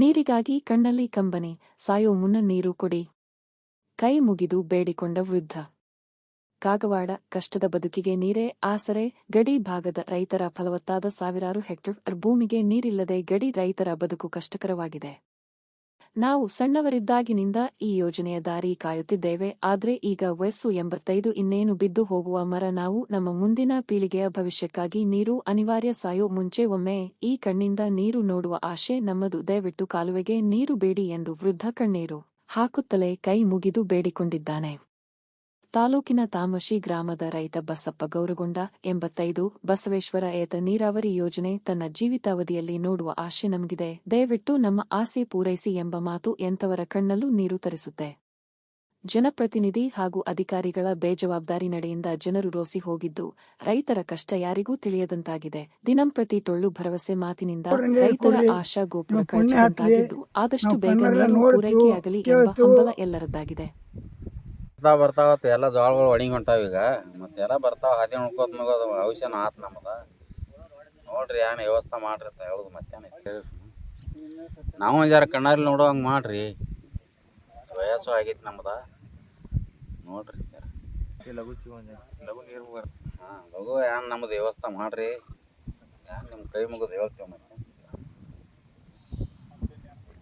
ನೀರಿಗಾಗಿ ಕಣ್ಣಲ್ಲಿ ಕಂಬನಿ, ಸಾಯೋ ಮುನ್ನ ನೀರು ಕೊಡಿ. ಕೈ ಮುಗಿದು ಬೇಡಿಕೊಂಡ ವೃದ್ಧ. ಕಾಗವಾಡ, ಕಷ್ಟದ ಬದುಕಿಗೆ ನೀರೇ ಆಸರೆ. ಗಡಿ ಭಾಗದ ರೈತರ ಫಲವತ್ತಾದ ಸಾವಿರಾರು ಹೆಕ್ಟೇರ್ ಭೂಮಿಗೆ ನೀರಿಲ್ಲದೆ ಗಡಿ ರೈತರ ಬದುಕು ಕಷ್ಟಕರವಾಗಿದೆ. ನಾವು ಸಣ್ಣವರಿದ್ದಾಗಿನಿಂದ ಈ ಯೋಜನೆಯ ದಾರಿ ಕಾಯುತ್ತಿದ್ದೇವೆ. ಆದ್ರೆ ಈಗ ವಯಸ್ಸು 85, ಇನ್ನೇನು ಬಿದ್ದು ಹೋಗುವ ಮರ ನಾವು. ನಮ್ಮ ಮುಂದಿನ ಪೀಳಿಗೆಯ ಭವಿಷ್ಯಕ್ಕಾಗಿ ನೀರು ಅನಿವಾರ್ಯ. ಸಾಯೋ ಮುಂಚೆ ಒಮ್ಮೆ ಈ ಕಣ್ಣಿಂದ ನೀರು ನೋಡುವ ಆಶೆ ನಮ್ಮದು. ದಯವಿಟ್ಟು ಕಾಲುವೆಗೆ ನೀರು ಬೇಡಿ ಎಂದು ವೃದ್ಧ ಕಣ್ಣೀರು ಹಾಕುತ್ತಲೇ ಕೈ ಮುಗಿದು ಬೇಡಿಕೊಂಡಿದ್ದಾನೆ. ತಾಲೂಕಿನ ತಾಮಶಿ ಗ್ರಾಮದ ರೈತ ಬಸಪ್ಪ ಗೌರಗೊಂಡ 85, ಬಸವೇಶ್ವರ ಏತ ನೀರಾವರಿ ಯೋಜನೆ ತನ್ನ ಜೀವಿತಾವಧಿಯಲ್ಲಿ ನೋಡುವ ಆಶೆ ನಮಗಿದೆ. ದಯವಿಟ್ಟು ನಮ್ಮ ಆಸೆ ಪೂರೈಸಿ ಎಂಬ ಮಾತು ಎಂಥವರ ಕಣ್ಣಲ್ಲೂ ನೀರು ತರಿಸುತ್ತೆ. ಜನಪ್ರತಿನಿಧಿ ಹಾಗೂ ಅಧಿಕಾರಿಗಳ ಬೇಜವಾಬ್ದಾರಿ ನಡೆಯಿಂದ ಜನರು ರೋಸಿ ಹೋಗಿದ್ದು, ರೈತರ ಕಷ್ಟ ಯಾರಿಗೂ ತಿಳಿಯದಂತಾಗಿದೆ. ದಿನಂಪ್ರತಿ ಟೊಳ್ಳು ಭರವಸೆ ಮಾತಿನಿಂದ ರೈತರ ಆಶಾ ಗೋಪುರ ಕಳಚಿದಂತಾಗಿದ್ದು, ಆದಷ್ಟು ಬೇಗ ನೀರು ಪೂರೈಕೆಯಾಗಲಿ ಎಂಬ ಹಂಬಲ ಎಲ್ಲರದ್ದಾಗಿದೆ. ಬರ್ತಾವತ್ತು ಎಲ್ಲ ಜೋಳಗಳು ಒಣಗಿ ಹೊಂಟಾವ. ಈಗ ಮತ್ತೆ ಎಲ್ಲ ಬರ್ತಾವ, ಹಾದಿ ನೋಡ್ಕೋತ ಮಗೋದು ಔಷಧ ಆತು ನಮ್ದು. ನೋಡ್ರಿ ಏನು ವ್ಯವಸ್ಥೆ ಮಾಡ್ರಿ ಅಂತ ಹೇಳೋದು. ಮತ್ತೇನು ನಾವು ಒಂದು ಜರ ಕಣ್ಣಾರಲ್ಲಿ ನೋಡೋ ಹಂಗೆ ಮಾಡ್ರಿ. ವಯಸ್ಸು ಆಗೈತಿ ನಮ್ದು. ನೋಡ್ರಿ ಲಘು ಲಘು ನೀರು ಹಾಂ ಲಘು ಏನು ನಮ್ದು ವ್ಯವಸ್ಥೆ ಮಾಡ್ರಿ. ಏನು ನಿಮ್ಮ ಕೈ ಮುಗಿದು ಹೇಳ್ತೇವೆ ಮತ್ತೆ.